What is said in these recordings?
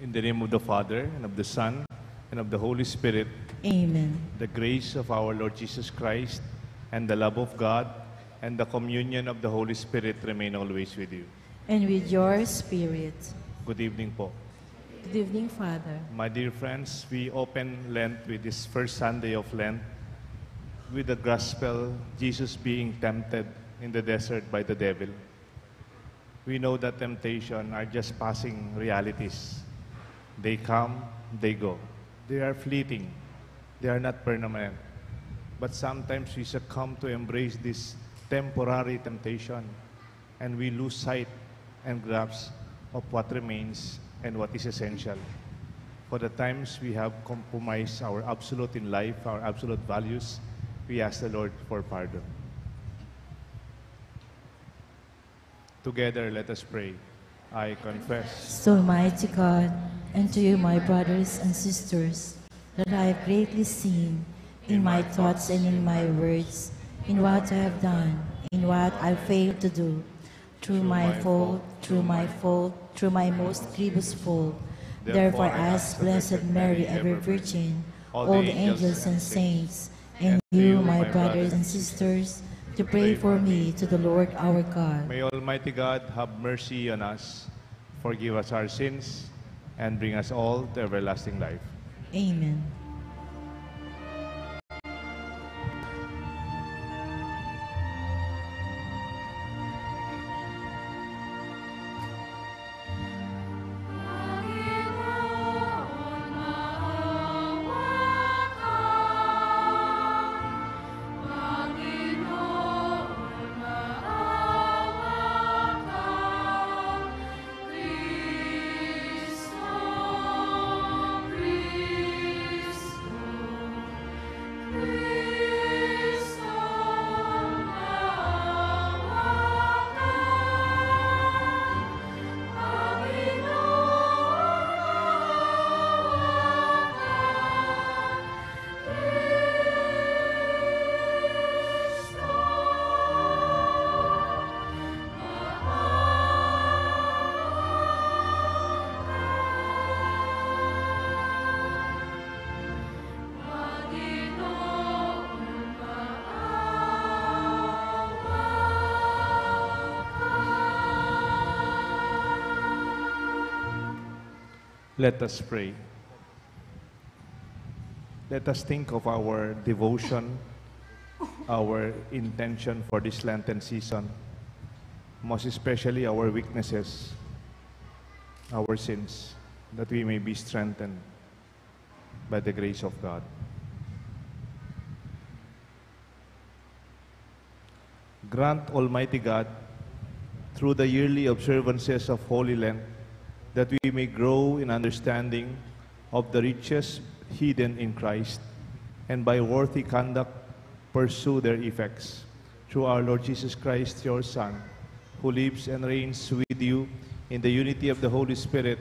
In the name of the Father, and of the Son, and of the Holy Spirit. Amen. The grace of our Lord Jesus Christ, and the love of God, and the communion of the Holy Spirit remain always with you. And with your spirit. Good evening po. Good evening, Father. My dear friends, we open Lent with this first Sunday of Lent with the gospel, Jesus being tempted in the desert by the devil. We know that temptation are just passing realities. They come, they go. They are fleeting. They are not permanent. But sometimes we succumb to embrace this temporary temptation, and we lose sight and grasp of what remains and what is essential. For the times we have compromised our absolute in life, our absolute values, we ask the Lord for pardon. Together, let us pray. I confess to Almighty God, and to you, my brothers and sisters, that I have greatly sinned in my thoughts and in my words, in what I have done, in what I failed to do, through my fault, through my most grievous fault. Therefore, I ask Blessed Mary, ever Virgin, all the angels and saints, and you, my brothers and sisters, to pray for me to the Lord our God. May Almighty God have mercy on us, forgive us our sins, and bring us all to everlasting life. Amen. Let us pray. Let us think of our devotion, our intention for this Lenten season, most especially our weaknesses, our sins, that we may be strengthened by the grace of God. Grant, Almighty God, through the yearly observances of Holy Lent, that we may grow in understanding of the riches hidden in Christ, and by worthy conduct pursue their effects. Through our Lord Jesus Christ, your Son, who lives and reigns with you in the unity of the Holy Spirit,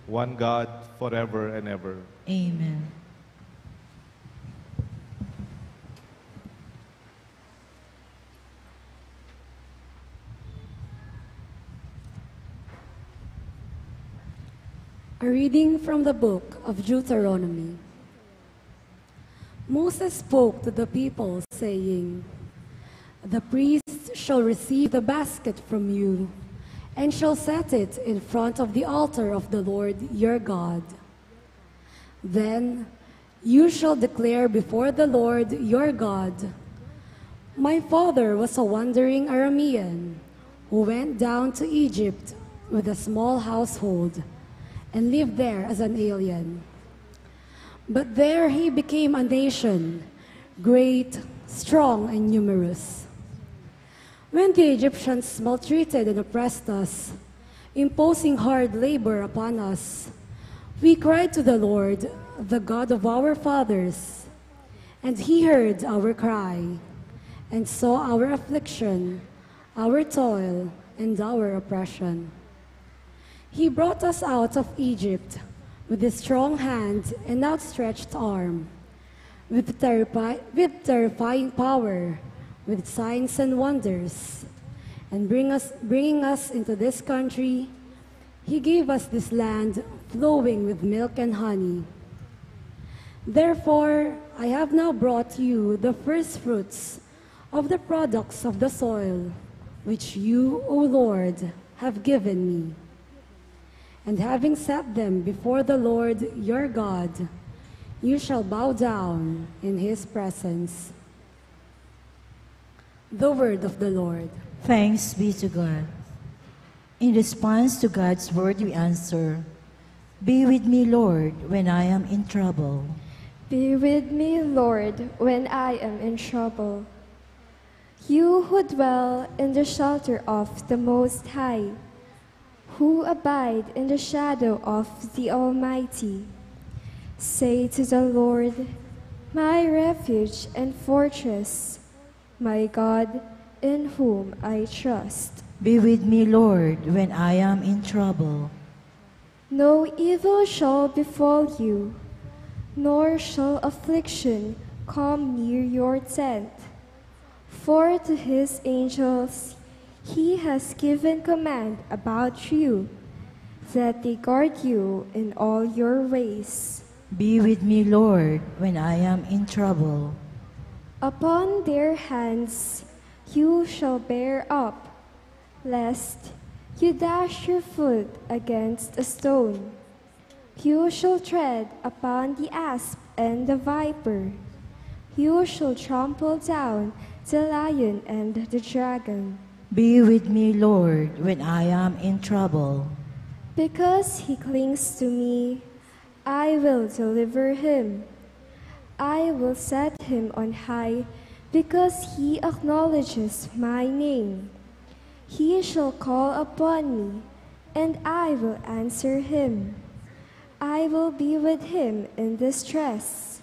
one God, forever and ever. Amen. A reading from the book of Deuteronomy. Moses spoke to the people, saying, "The priest shall receive the basket from you, and shall set it in front of the altar of the Lord your God. Then you shall declare before the Lord your God, 'My father was a wandering Aramean, who went down to Egypt with a small household, and lived there as an alien. But there he became a nation, great, strong, and numerous. When the Egyptians maltreated and oppressed us, imposing hard labor upon us, we cried to the Lord, the God of our fathers, and he heard our cry, and saw our affliction, our toil, and our oppression. He brought us out of Egypt with a strong hand and outstretched arm, with terrifying power, with signs and wonders, and bringing us into this country. He gave us this land flowing with milk and honey. Therefore, I have now brought you the first fruits of the products of the soil, which you, O Lord, have given me. And having set them before the Lord your God, you shall bow down in his presence. The word of the Lord. Thanks be to God. In response to God's word, we answer, "Be with me, Lord, when I am in trouble." Be with me, Lord, when I am in trouble. You who dwell in the shelter of the Most High, who abide in the shadow of the Almighty, say to the Lord, my refuge and fortress, my God, in whom I trust. Be with me, Lord, when I am in trouble. No evil shall befall you, nor shall affliction come near your tent. For to his angels he has given command about you, that they guard you in all your ways. Be with me, Lord, when I am in trouble. Upon their hands you shall bear up, lest you dash your foot against a stone. You shall tread upon the asp and the viper. You shall trample down the lion and the dragon. Be with me, Lord, when I am in trouble. Because he clings to me, I will deliver him. I will set him on high, because he acknowledges my name. He shall call upon me, and I will answer him. I will be with him in distress.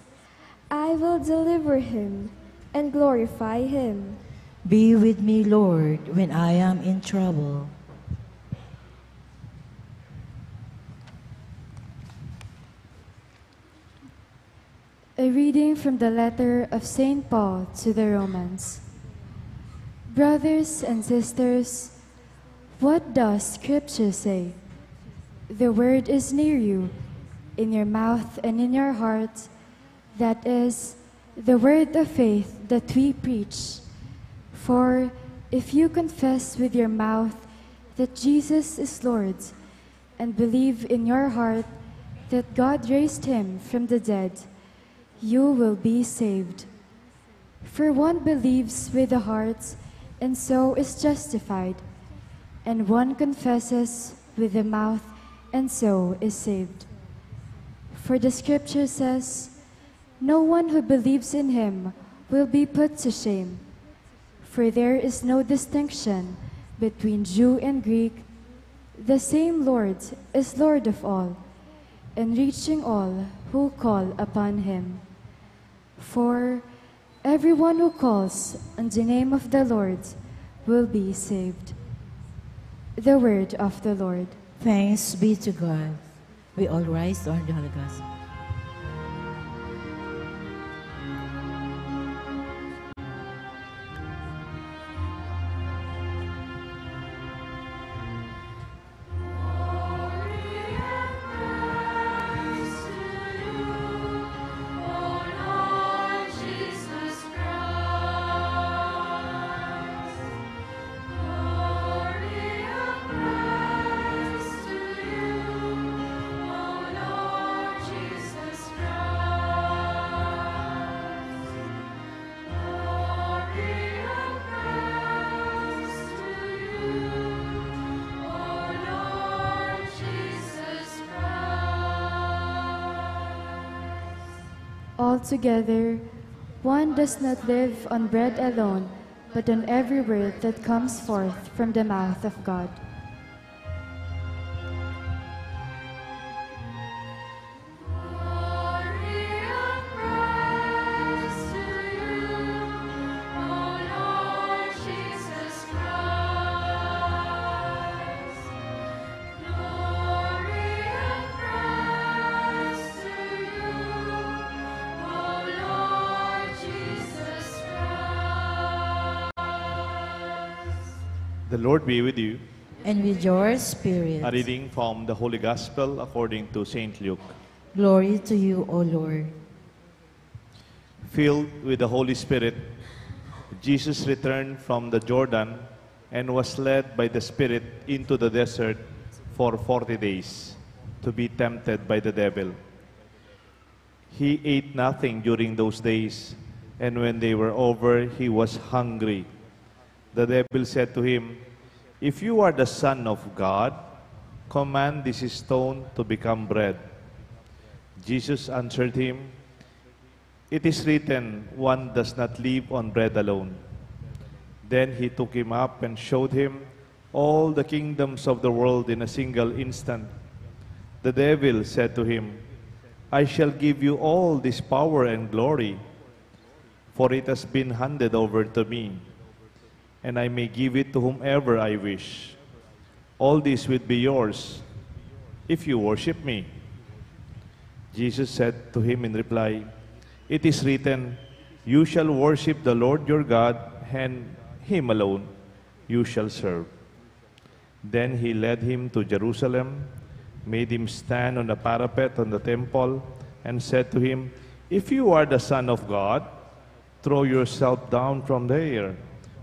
I will deliver him and glorify him. Be with me, Lord, when I am in trouble. A reading from the letter of St. Paul to the Romans. Brothers and sisters, what does Scripture say? The word is near you, in your mouth and in your heart, that is, the word of faith that we preach. For if you confess with your mouth that Jesus is Lord, and believe in your heart that God raised him from the dead, you will be saved. For one believes with the heart, and so is justified, and one confesses with the mouth, and so is saved. For the Scripture says, no one who believes in him will be put to shame. For there is no distinction between Jew and Greek. The same Lord is Lord of all, enriching all who call upon him. For everyone who calls on the name of the Lord will be saved. The word of the Lord. Thanks be to God. We all rise on the Holy Gospel. Jesus. Altogether, one does not live on bread alone, but on every word that comes forth from the mouth of God. The Lord be with you. And with your spirit. A reading from the Holy Gospel according to Saint Luke. Glory to you, O Lord. Filled with the Holy Spirit, Jesus returned from the Jordan and was led by the Spirit into the desert for 40 days to be tempted by the devil. He ate nothing during those days, and when they were over, he was hungry. The devil said to him, "If you are the Son of God, command this stone to become bread." Jesus answered him, "It is written, one does not live on bread alone." Then he took him up and showed him all the kingdoms of the world in a single instant. The devil said to him, "I shall give you all this power and glory, for it has been handed over to me, and I may give it to whomever I wish. All this will be yours if you worship me." Jesus said to him in reply, "It is written, you shall worship the Lord your God, and him alone you shall serve." Then he led him to Jerusalem, made him stand on the parapet on the temple, and said to him, "If you are the Son of God, throw yourself down from there.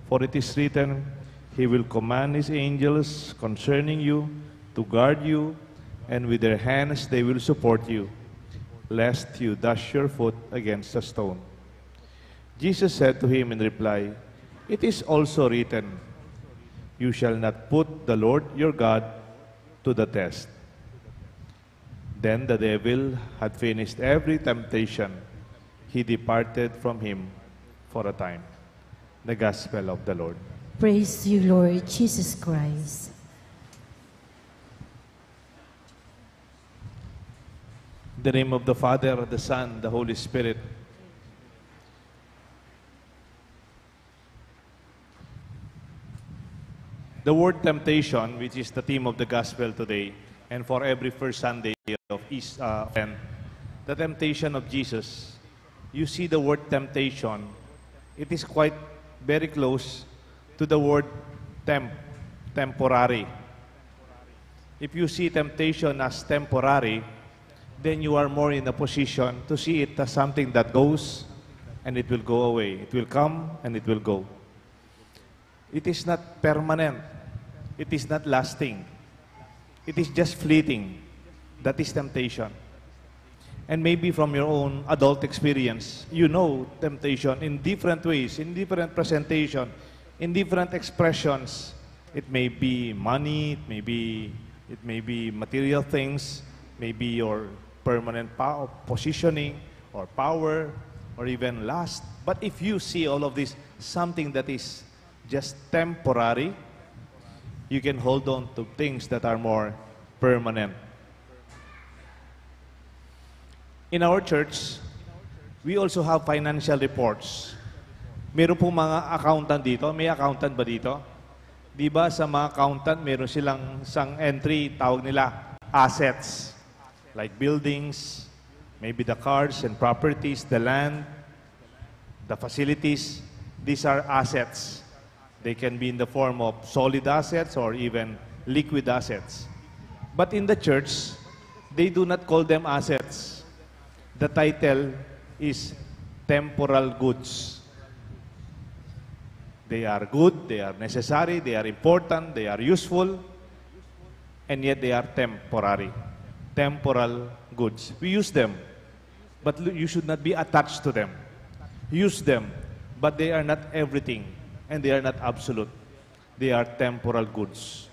For it is written, he will command his angels concerning you to guard you, and with their hands they will support you, lest you dash your foot against a stone." Jesus said to him in reply, "It is also written, you shall not put the Lord your God to the test." Then the devil had finished every temptation. He departed from him for a time. The Gospel of the Lord. Praise you, Lord Jesus Christ. In the name of the Father, the Son, the Holy Spirit. The word temptation, which is the theme of the Gospel today, and for every first Sunday of Lent, the temptation of Jesus, you see the word temptation, it is quite very close to the word temporary. If you see temptation as temporary, then you are more in a position to see it as something that goes and it will go away. It will come and it will go. It is not permanent. It is not lasting. It is just fleeting. That is temptation. And maybe from your own adult experience, you know temptation in different ways, in different presentation, in different expressions. It may be money, it may be material things, maybe your permanent positioning or power or even lust. But if you see all of this, something that is just temporary, you can hold on to things that are more permanent. In our church, we also have financial reports. Meron pong mga accountant dito. May accountant ba dito? Di ba sa mga accountant, meron silang isang entry, tawag nila assets. Like buildings, maybe the cars and properties, the land, the facilities. These are assets. They can be in the form of solid assets or even liquid assets. But in the church, they do not call them assets. The title is temporal goods. They are good, they are necessary, they are important, they are useful, and yet they are temporary. Temporal goods. We use them, but you should not be attached to them. Use them, but they are not everything, and they are not absolute. They are temporal goods.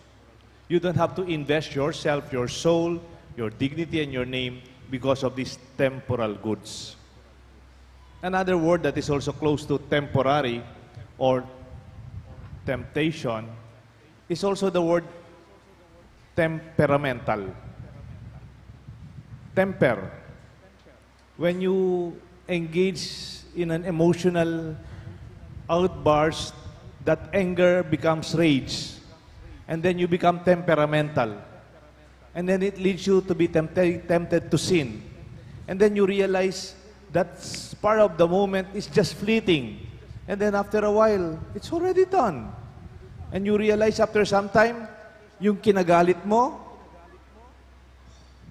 You don't have to invest yourself, your soul, your dignity, and your name because of these temporal goods. Another word that is also close to temporary or temptation is also the word temperamental. Temper. When you engage in an emotional outburst, that anger becomes rage. And then you become temperamental. And then it leads you to be tempted to sin. And then you realize that part of the moment is just fleeting. And then after a while, it's already done. And you realize after some time, yung kinagalit mo,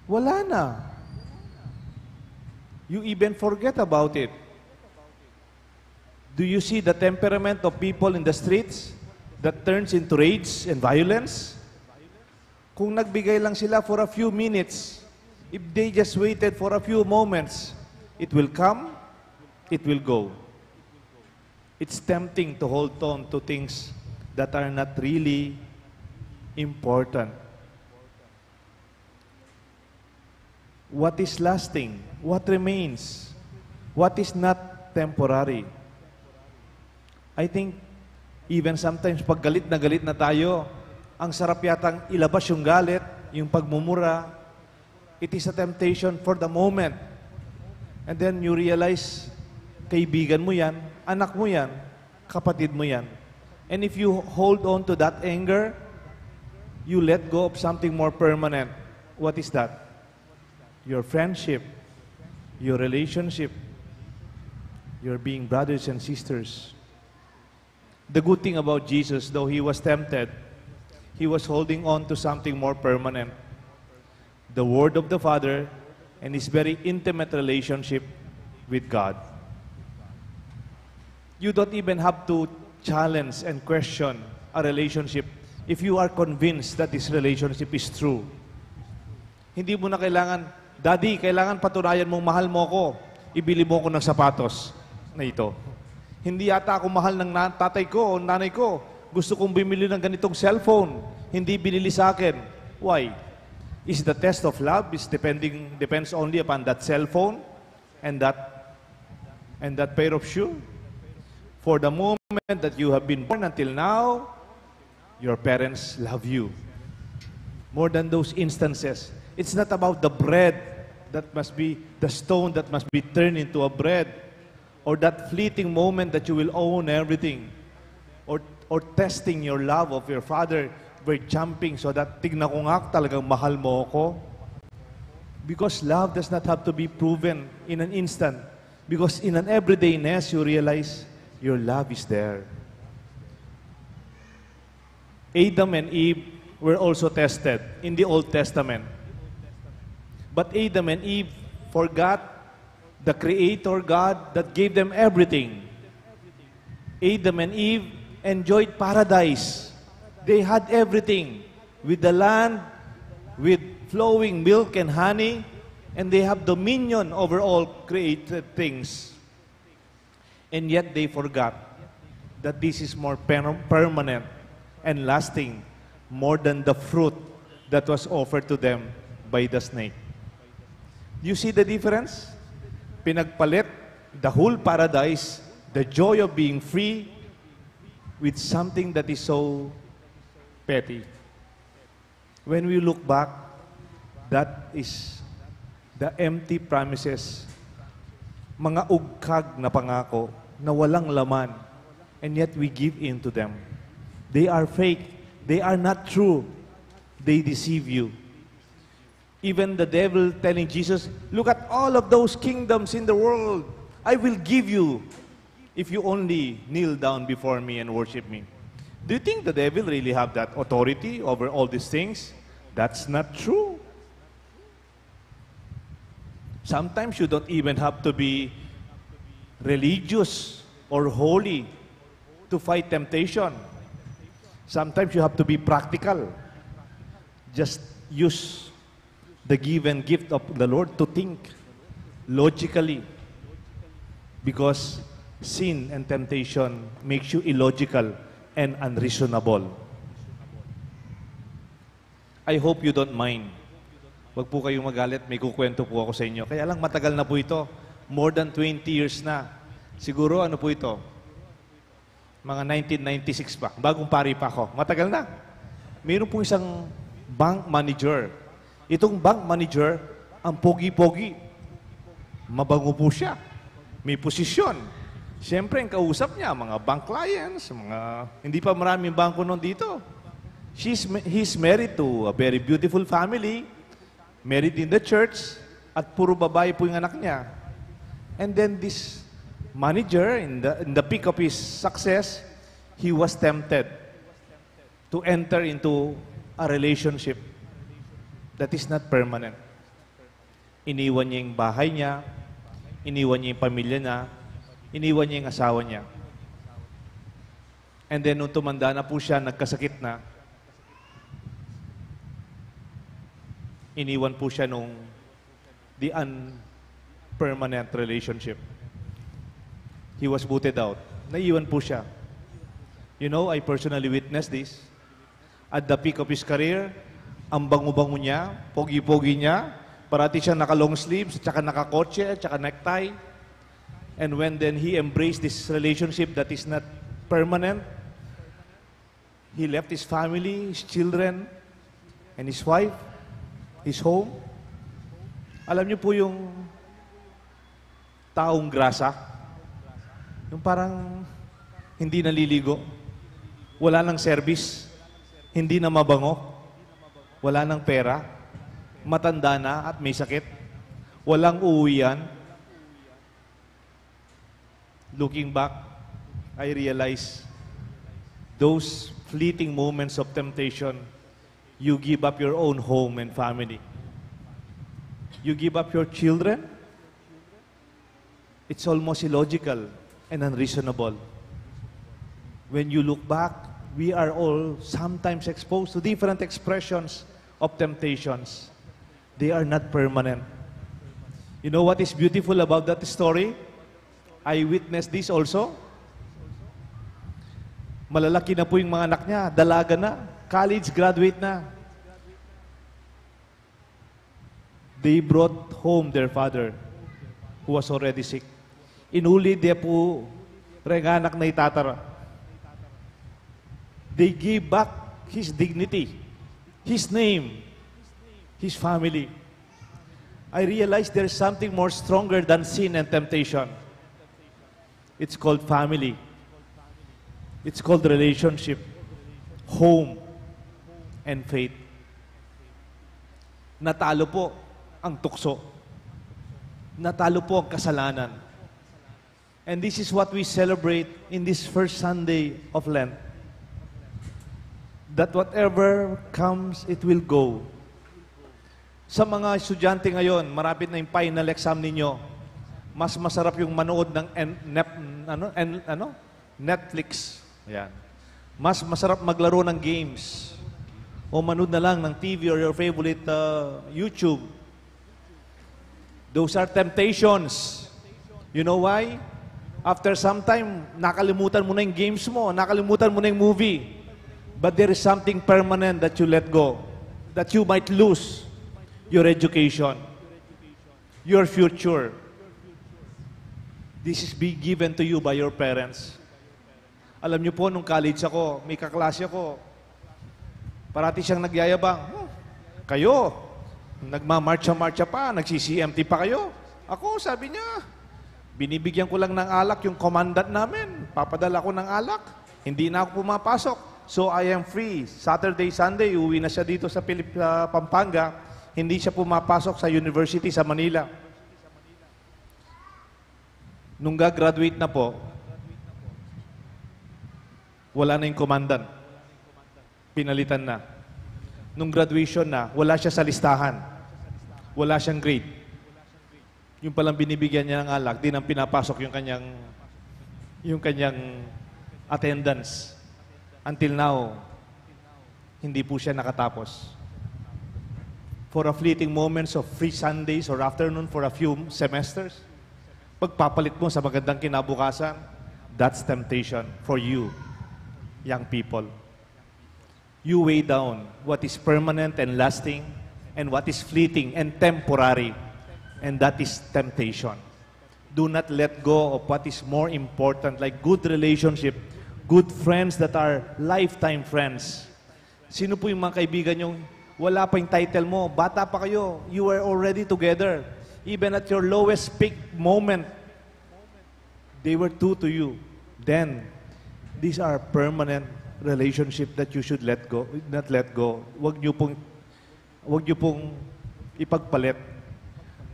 wala na. You even forget about it. Do you see the temperament of people in the streets that turns into rage and violence? Kung nagbigay lang sila for a few minutes, if they just waited for a few moments, it will come, it will go. It's tempting to hold on to things that are not really important. What is lasting? What remains? What is not temporary? I think even sometimes pag galit na tayo, ang sarap yatang ilabas yung galit, yung pagmumura. It is a temptation for the moment. And then you realize, kaibigan mo yan, anak mo yan, kapatid mo yan. And if you hold on to that anger, you let go of something more permanent. What is that? Your friendship, your relationship, your being brothers and sisters. The good thing about Jesus, though he was tempted, he was holding on to something more permanent. The Word of the Father and his very intimate relationship with God. You don't even have to challenge and question a relationship if you are convinced that this relationship is true. Hindi mo na kailangan, Daddy, kailangan patunayan mong mahal mo ako. Ibili mo ako ng sapatos na ito. Hindi yata ako mahal ng tatay ko o nanay ko. Gusto kong bumili ng ganitong cellphone. Hindi binili sa akin. Why? Is the test of love depends only upon that cellphone and that pair of shoe? For the moment that you have been born until now, your parents love you. More than those instances. It's not about the bread that must be, the stone that must be turned into a bread, or that fleeting moment that you will own everything, or testing your love of your father by jumping so that tignan ko nga talagang mahal mo ako. Because love does not have to be proven in an instant. Because in an everydayness, you realize your love is there. Adam and Eve were also tested in the Old Testament. But Adam and Eve forgot the Creator God that gave them everything. Adam and Eve enjoyed paradise. They had everything, with the land, with flowing milk and honey, and they have dominion over all created things. And yet they forgot that this is more permanent and lasting, more than the fruit that was offered to them by the snake. You see the difference? Pinagpalit the whole paradise, the joy of being free, with something that is so petty. When we look back, that is the empty promises, mga ugkag na pangako na walang laman, and yet we give in to them. They are fake. They are not true. They deceive you. Even the devil telling Jesus, look at all of those kingdoms in the world. I will give you if you only kneel down before me and worship me. Do you think the devil really have that authority over all these things? That's not true. Sometimes you don't even have to be religious or holy to fight temptation. Sometimes you have to be practical. Just use the given gift of the Lord to think logically. Because sin and temptation makes you illogical and unreasonable. I hope you don't mind. Wag po kayong magalit, may kukwento po ako sa inyo. Kaya lang matagal na po ito. More than 20 years na. Siguro ano po ito? Mga 1996 pa. Bagong pari pa ako. Matagal na. Mayroon po isang bank manager. Itong bank manager, ang pogi-pogi. Mabango po siya. May posisyon. Siyempre, ang kausap niya, mga bank clients, hindi pa maraming bangko noon dito. He's married to a very beautiful family, married in the church, at puro babae po yung anak niya. And then this manager, in the peak of his success, he was tempted to enter into a relationship that is not permanent. Iniwan niya yung bahay niya, iniwan niya yung pamilya niya, iniwan niya yung asawa niya. And then, nung tumanda na po siya, nagkasakit na, iniwan po siya nung the unpermanent relationship. He was booted out. Naiwan po siya. You know, I personally witnessed this. At the peak of his career, ang bango-bango niya, pogi-pogi niya, parati siya naka-long sleeves, tsaka naka-kotse, tsaka necktie. And when then he embraced this relationship that is not permanent, he left his family, his children, and his wife, his home. Alam niyo po yung taong grasa? Yung parang hindi naliligo, wala nang service, hindi na mabango, wala nang pera, matanda na at may sakit, walang uuwian. Looking back, I realize those fleeting moments of temptation, you give up your own home and family. You give up your children. It's almost illogical and unreasonable. When you look back, we are all sometimes exposed to different expressions of temptations. They are not permanent. You know what is beautiful about that story? I witnessed this also. Malalaki na po yung mga anak niya, dalaga na, college graduate na. They brought home their father who was already sick. Inuli dia po anak na itatara. They gave back his dignity, his name, his family. I realized there's something more stronger than sin and temptation. It's called family. It's called relationship, home, and faith. Natalo po ang tukso. Natalo po ang kasalanan. And this is what we celebrate in this first Sunday of Lent. That whatever comes, it will go. Sa mga estudyante ngayon, marapit na yung final exam ninyo, mas masarap yung manood ng Netflix. Yan. Mas masarap maglaro ng games. O manood na lang ng TV or your favorite YouTube. Those are temptations. You know why? After some time, nakalimutan mo na yung games mo, nakalimutan mo na yung movie. But there is something permanent that you let go, that you might lose your education, your future. This is being given to you by your parents. Alam niyo po, nung college ako, may kaklase ako, parati siyang nagyayabang, kayo, nagmamarcha-marcha pa, nagsi-CMT pa kayo. Ako, sabi niya, binibigyan ko lang ng alak yung commandant namin. Papadala ko ng alak. Hindi na ako pumapasok. So I am free. Saturday, Sunday, uwi na siya dito sa Pampanga. Hindi siya pumapasok sa university sa Manila. Nung gagraduate na po, wala na yung commandant. Pinalitan na. Nung graduation na, wala siya sa listahan. Wala siyang grade. Yung palang binibigyan niya ng alak, di nang pinapasok yung kanyang attendance. Until now, hindi po siya nakatapos. For a fleeting moments of free Sundays or afternoon for a few semesters, pagpapalit mo sa magandang kinabukasan, that's temptation for you, young people. You weigh down what is permanent and lasting and what is fleeting and temporary, and that is temptation. Do not let go of what is more important, like good relationship, good friends that are lifetime friends. Sino po yung mga kaibigan yung wala pa yung title mo, bata pa kayo, you were already together. Even at your lowest peak moment, they were true to you. Then, these are permanent relationship that you should let go, not let go. Huwag niyo pong ipagpalit.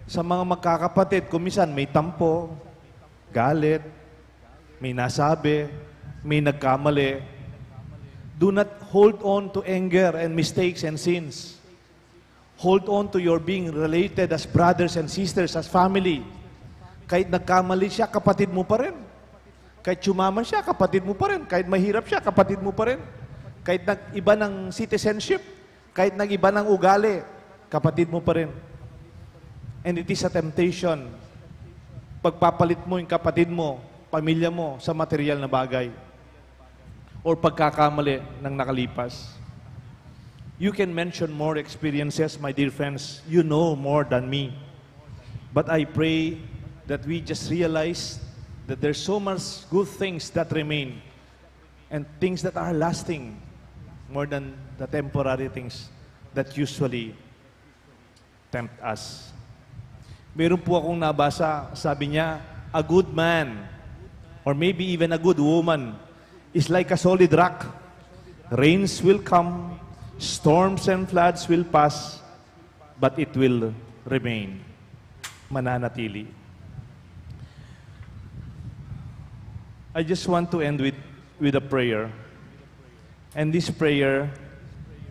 Sa mga magkakapatid, kung minsan may tampo, galit, may nasabi, may nagkamali, do not hold on to anger and mistakes and sins. Hold on to your being related as brothers and sisters, as family. Kahit nagkamali siya, kapatid mo pa rin. Kahit yumaman siya, kapatid mo pa rin. Kahit mahirap siya, kapatid mo pa rin. Kahit nag-iba ng citizenship, kahit nag-iba ng ugali, kapatid mo pa rin. And it is a temptation. Pagpapalit mo yung kapatid mo, pamilya mo, sa material na bagay. Or pagkakamali ng nakalipas. You can mention more experiences, my dear friends. You know more than me. But I pray that we just realize that there's so much good things that remain and things that are lasting more than the temporary things that usually tempt us. Meron po akong nabasa, sabi niya, a good man, or maybe even a good woman, is like a solid rock. Rains will come, storms and floods will pass, but it will remain. Mananatili. I just want to end with a prayer. And this prayer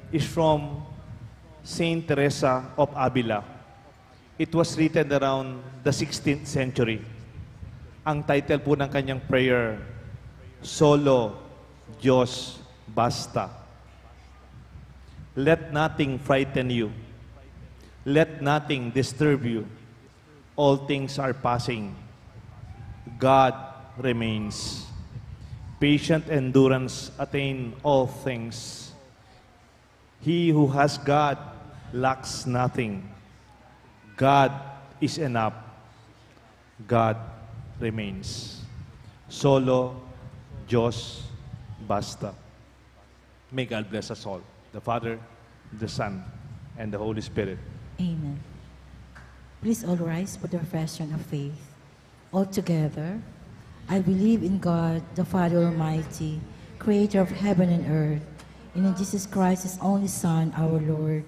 is from Saint Teresa of Avila. It was written around the 16th century. Ang title po ng kanyang prayer, Solo Diyos Basta. Let nothing frighten you. Let nothing disturb you. All things are passing. God remains. Patient endurance attain all things. He who has God lacks nothing. God is enough. God remains. Solo Diyos basta. May God bless us all. The Father, the Son, and the Holy Spirit. Amen. Please all rise for the profession of faith. All together, I believe in God, the Father Almighty, creator of heaven and earth, and in Jesus Christ, His only Son, our Lord,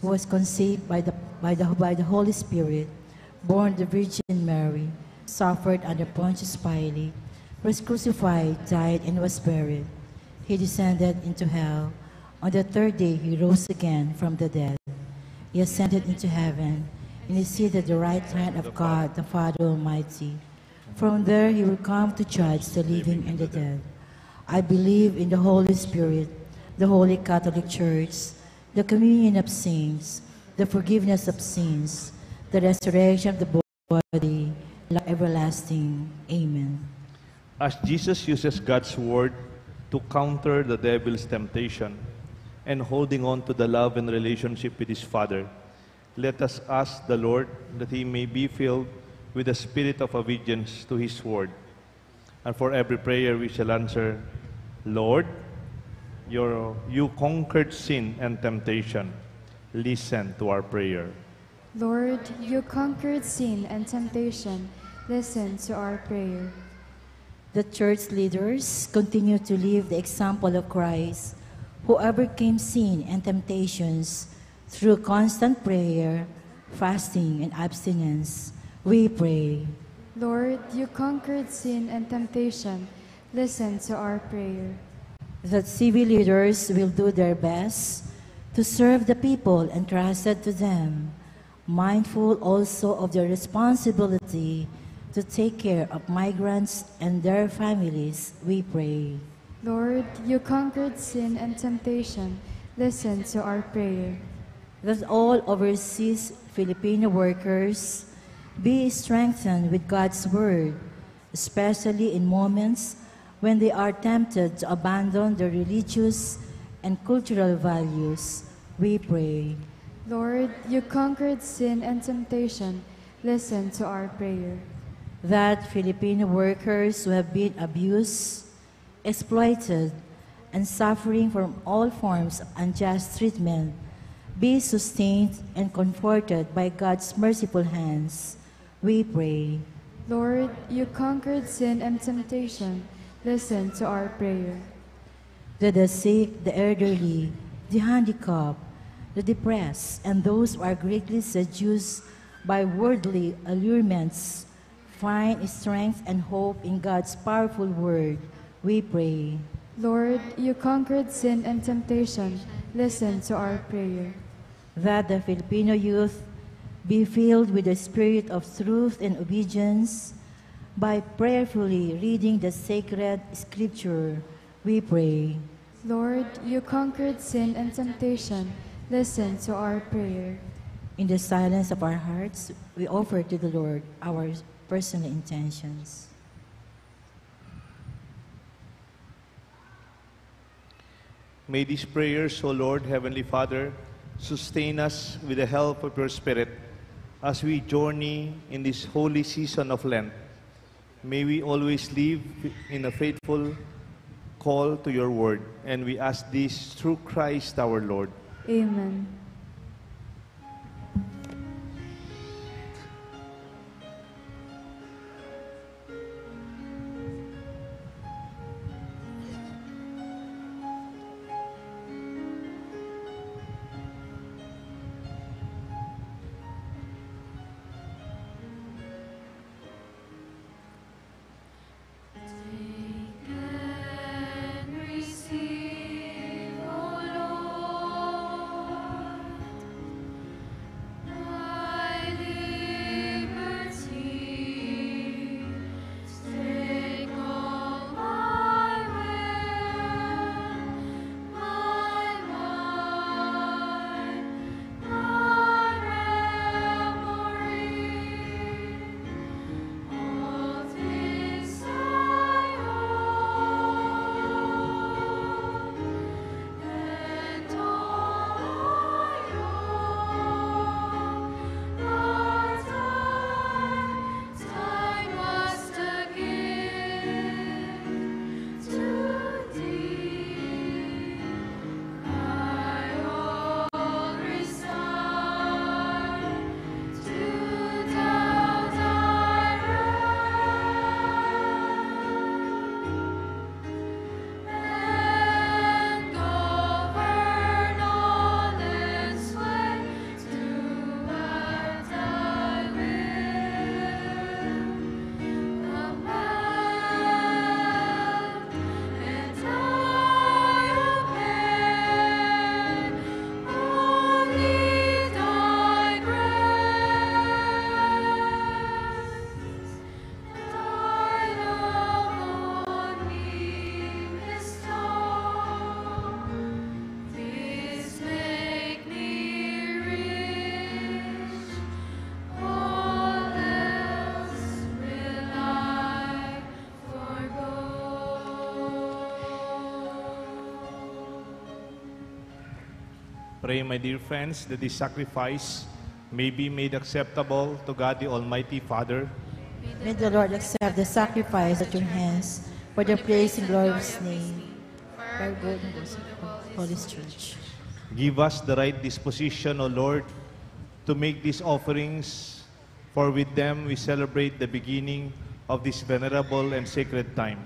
who was conceived by the Holy Spirit, born the Virgin Mary, suffered under Pontius Pilate, was crucified, died, and was buried. He descended into hell. On the third day, He rose again from the dead. He ascended into heaven, and is seated at the right hand of God, the Father Almighty. From there, He will come to judge the living and the dead. I believe in the Holy Spirit, the Holy Catholic Church, the communion of saints, the forgiveness of sins, the resurrection of the body, life everlasting. Amen. As Jesus uses God's word to counter the devil's temptation and holding on to the love and relationship with His Father, let us ask the Lord that He may be filled with the spirit of obedience to His word. And for every prayer we shall answer, Lord, you conquered sin and temptation. Listen to our prayer. Lord, you conquered sin and temptation. Listen to our prayer. The church leaders continue to live the example of Christ, who overcame sin and temptations through constant prayer, fasting, and abstinence. We pray. Lord, you conquered sin and temptation. Listen to our prayer. That civil leaders will do their best to serve the people entrusted to them, mindful also of their responsibility to take care of migrants and their families, we pray. Lord, you conquered sin and temptation. Listen to our prayer. That all overseas Filipino workers be strengthened with God's word, especially in moments when they are tempted to abandon their religious and cultural values, we pray. Lord, you conquered sin and temptation. Listen to our prayer. that Filipino workers who have been abused, exploited, and suffering from all forms of unjust treatment be sustained and comforted by God's merciful hands, we pray. Lord, you conquered sin and temptation. Listen to our prayer. That the sick, the elderly, the handicapped, the depressed, and those who are greatly seduced by worldly allurements find strength and hope in God's powerful word, we pray. Lord, you conquered sin and temptation. Listen to our prayer. That the Filipino youth be filled with the spirit of truth and obedience by prayerfully reading the sacred scripture, we pray. Lord, you conquered sin and temptation. Listen to our prayer. In the silence of our hearts, we offer to the Lord our personal intentions. May these prayers, O Lord, Heavenly Father, sustain us with the help of your Spirit as we journey in this holy season of Lent. May we always live in a faithful call to your word, and we ask this through Christ our Lord. Amen. Pray, my dear friends, that this sacrifice may be made acceptable to God the Almighty Father. May the Lord accept the sacrifice at your hands for the praise and glory of his name, by good and Holy Church. Give us the right disposition, O Lord, to make these offerings, for with them we celebrate the beginning of this venerable and sacred time.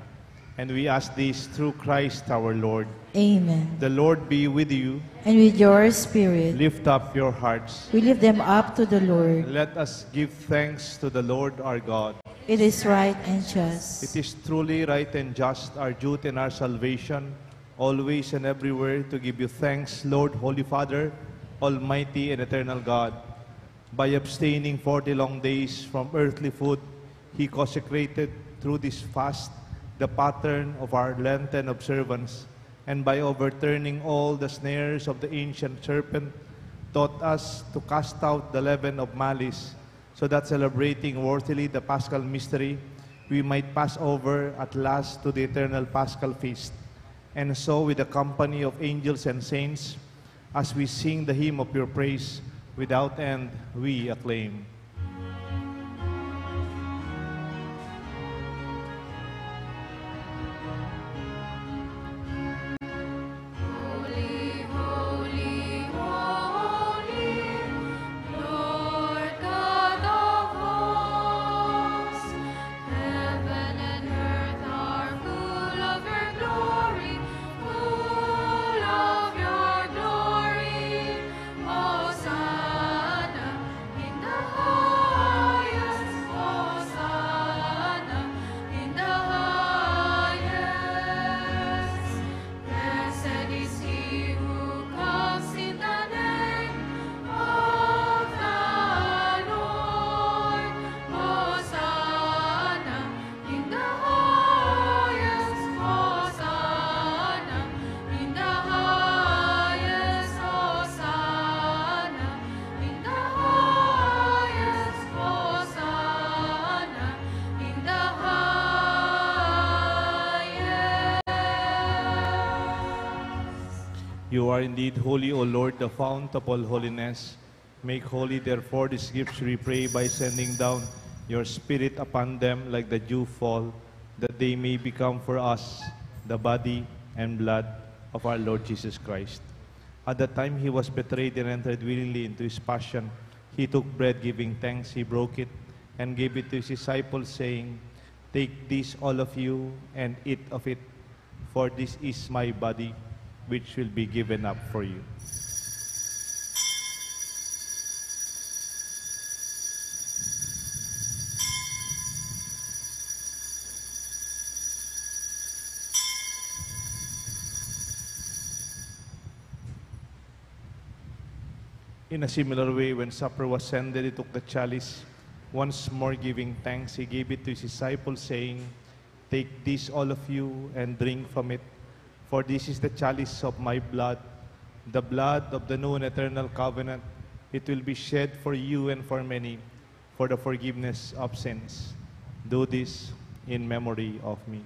And we ask this through Christ our Lord. Amen. The Lord be with you. And with your spirit, Lift up your hearts. we lift them up to the Lord. Let us give thanks to the Lord our God. It is right and just. It is truly right and just, our duty and our salvation, always and everywhere to give you thanks, Lord, Holy Father, Almighty and eternal God. By abstaining 40 long days from earthly food, He consecrated through this fast the pattern of our Lenten observance, and by overturning all the snares of the ancient serpent, taught us to cast out the leaven of malice, so that celebrating worthily the Paschal mystery, we might pass over at last to the eternal Paschal feast. And so, with the company of angels and saints, as we sing the hymn of your praise, without end we acclaim. You are indeed holy, O Lord, the fount of all holiness. Make holy, therefore, these gifts, we pray, by sending down your Spirit upon them like the dew fall, that they may become for us the body and blood of our Lord Jesus Christ. At the time he was betrayed and entered willingly into his passion, he took bread, giving thanks, he broke it, and gave it to his disciples, saying, "Take this, all of you, and eat of it, for this is my body, which will be given up for you." In a similar way, when supper was ended, he took the chalice. Once more giving thanks, he gave it to his disciples, saying, "Take this, all of you, and drink from it. For this is the chalice of my blood, the blood of the new and eternal covenant. It will be shed for you and for many, for the forgiveness of sins. Do this in memory of me."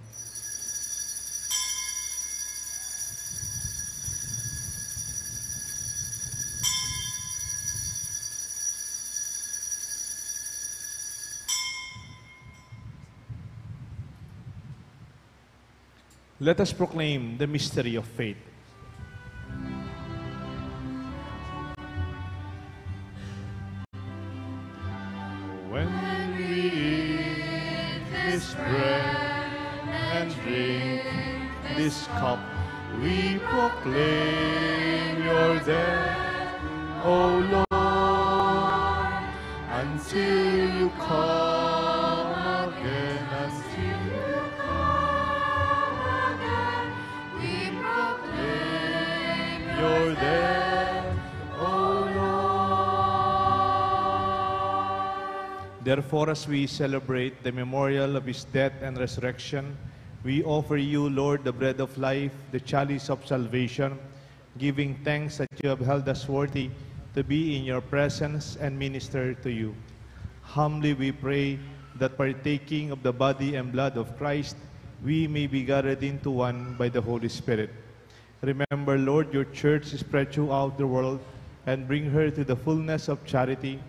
Let us proclaim the mystery of faith. When we eat this bread and drink this cup, we proclaim your death, O Lord, until you come again, until you come again. We proclaim your death, O Lord. Therefore, as we celebrate the memorial of his death and resurrection, we offer you, Lord, the bread of life, the chalice of salvation, giving thanks that you have held us worthy to be in your presence and minister to you. Humbly we pray that partaking of the body and blood of Christ, we may be gathered into one by the Holy Spirit. Remember, Lord, your church spread throughout the world, and bring her to the fullness of charity,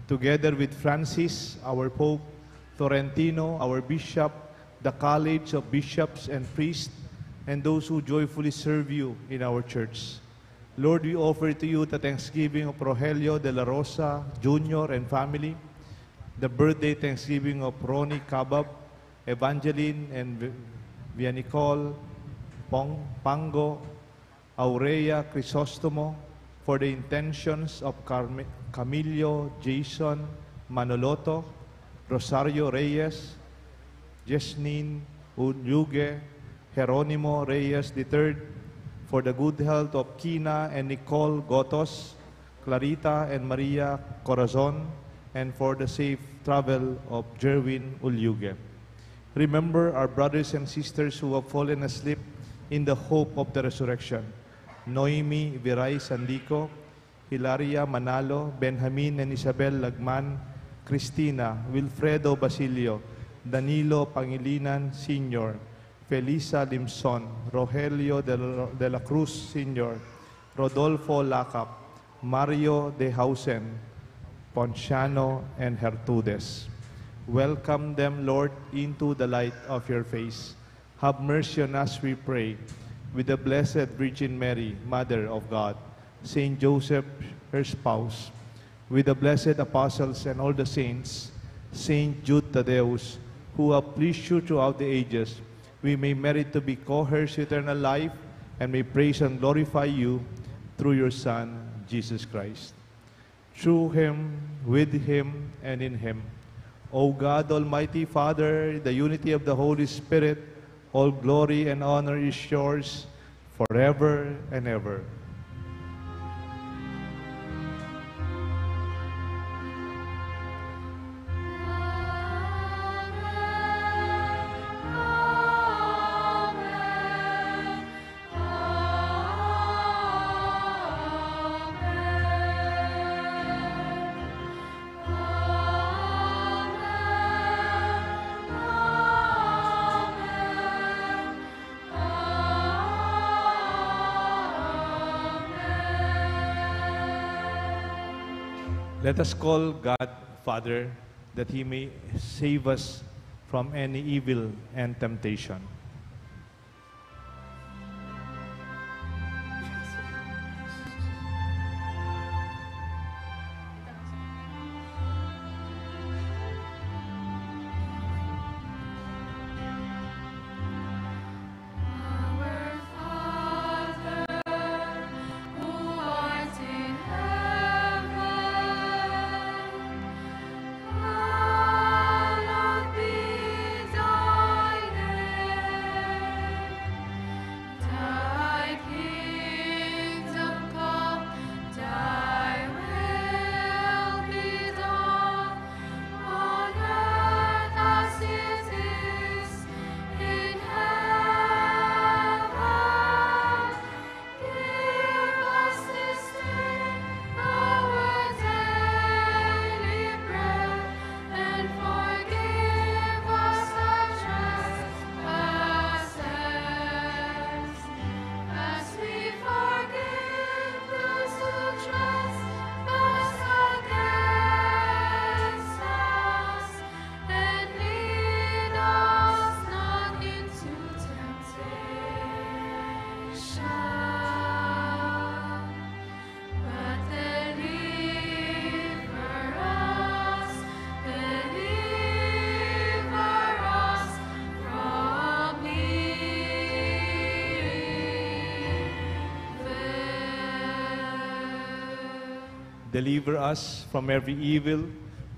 together with Francis, our Pope, Florentino, our Bishop, the College of Bishops and Priests, and those who joyfully serve you in our church. Lord, we offer to you the thanksgiving of Rogelio de la Rosa Jr. and family, the birthday thanksgiving of Ronnie Cabab, Evangeline and Vianicol, Pango, Aurea Crisostomo, for the intentions of Camillo, Jason, Manoloto, Rosario Reyes, Jesnine Unyuge, Jeronimo Reyes III, for the good health of Kina and Nicole Gotos, Clarita and Maria Corazon, and for the safe travel of Jerwin Ulyuge. Remember our brothers and sisters who have fallen asleep in the hope of the resurrection: Noemi Viray Sandico, Hilaria Manalo, Benjamin and Isabel Lagman, Cristina, Wilfredo Basilio, Danilo Pangilinan Sr., Felisa Limson, Rogelio de la Cruz Sr., Rodolfo Lacap, Mario de Hausen, Ponciano, and Hertudes. Welcome them, Lord, into the light of your face. Have mercy on us, we pray, with the Blessed Virgin Mary, Mother of God, Saint Joseph, her spouse, with the blessed apostles and all the saints, Saint Jude Thaddeus, who have pleased you throughout the ages, we may merit to be co-heirs to eternal life, and may praise and glorify you through your Son, Jesus Christ. Through him, with him, and in him, O God, Almighty Father, the unity of the Holy Spirit, all glory and honor is yours forever and ever. Let us call God Father, that He may save us from any evil and temptation. Deliver us from every evil.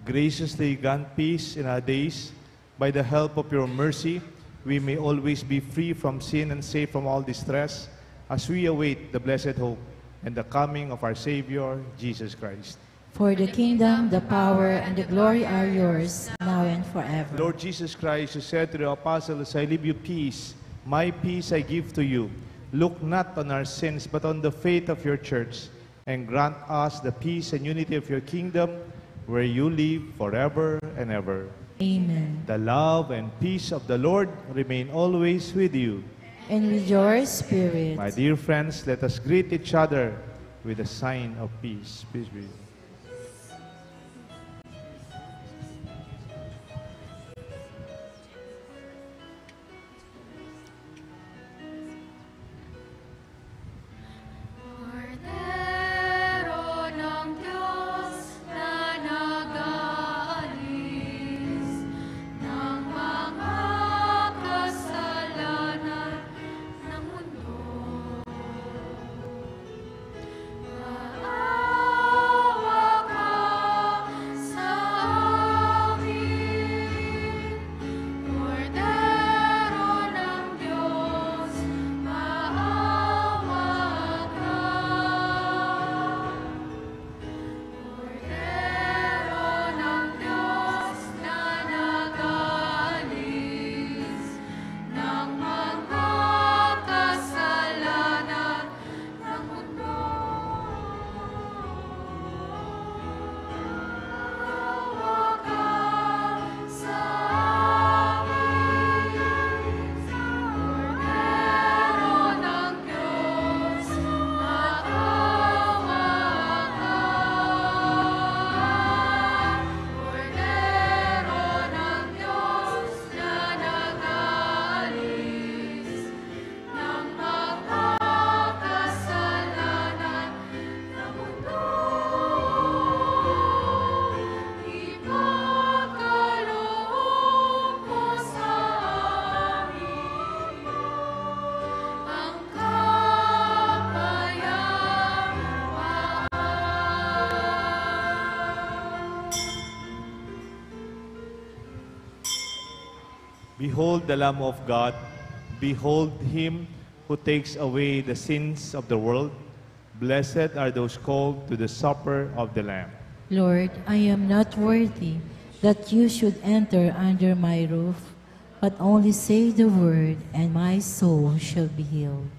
Graciously grant peace in our days. By the help of your mercy, we may always be free from sin and safe from all distress, as we await the blessed hope and the coming of our Savior, Jesus Christ. For the kingdom, the power, and the glory are yours, now and forever. Lord Jesus Christ, you said to the apostles, I leave you peace. My peace I give to you. Look not on our sins, but on the faith of your church, and grant us the peace and unity of your kingdom, where you live forever and ever. Amen. The love and peace of the Lord remain always with you. And with your spirit. My dear friends, let us greet each other with a sign of peace. Peace be with you. Behold the Lamb of God. Behold him who takes away the sins of the world. Blessed are those called to the supper of the Lamb. Lord, I am not worthy that you should enter under my roof, but only say the word, and my soul shall be healed.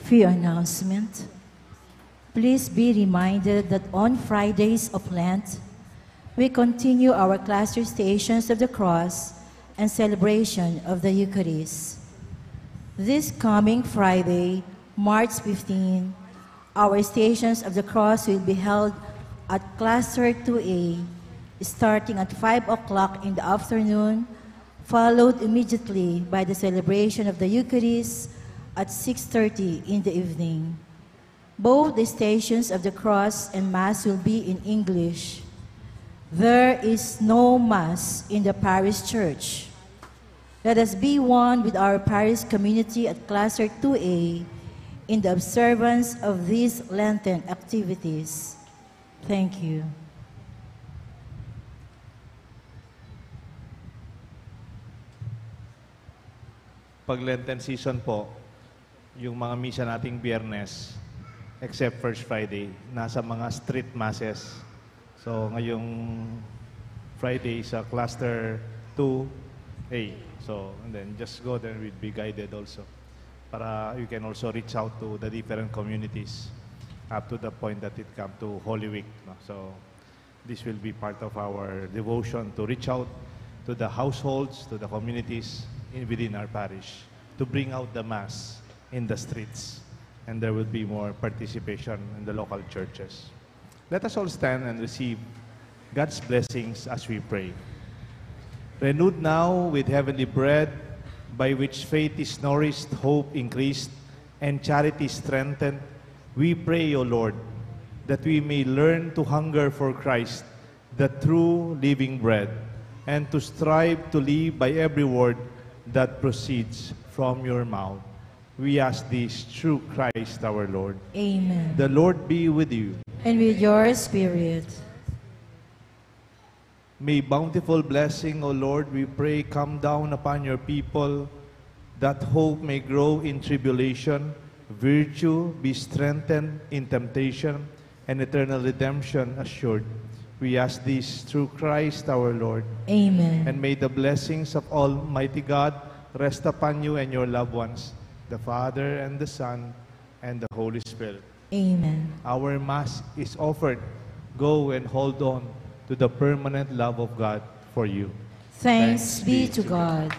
Few announcement. Please be reminded that on Fridays of Lent, we continue our cluster Stations of the Cross and celebration of the Eucharist. This coming Friday, March 15, our Stations of the Cross will be held at Cluster 2A, starting at 5 o'clock in the afternoon, followed immediately by the celebration of the Eucharist at 6:30 in the evening. Both the Stations of the Cross and Mass will be in English. There is no Mass in the Parish Church. Let us be one with our parish community at Cluster 2A in the observance of these Lenten activities. Thank you. Pag Lenten season po, yung mga misa nating Biyernes, except First Friday, nasa mga street masses. So ngayong Friday sa Cluster 2A. So, and then just go there, we'll be guided also. Para you can also reach out to the different communities up to the point that it come to Holy Week. No? So this will be part of our devotion to reach out to the households, to the communities within our parish, to bring out the Mass in the streets, and there will be more participation in the local churches. Let us all stand and receive God's blessings as we pray. Renewed now with heavenly bread, by which faith is nourished, hope increased, and charity strengthened, we pray, O Lord, that we may learn to hunger for Christ, the true living bread, and to strive to live by every word that proceeds from your mouth. We ask this through Christ our Lord. Amen. The Lord be with you. And with your spirit. May bountiful blessing, O Lord, we pray, come down upon your people, that hope may grow in tribulation, virtue be strengthened in temptation, and eternal redemption assured. We ask this through Christ our Lord. Amen. And may the blessings of Almighty God rest upon you and your loved ones, the Father and the Son and the Holy Spirit. Amen. Our Mass is offered. Go and hold on to the permanent love of God for you. Thanks be to God.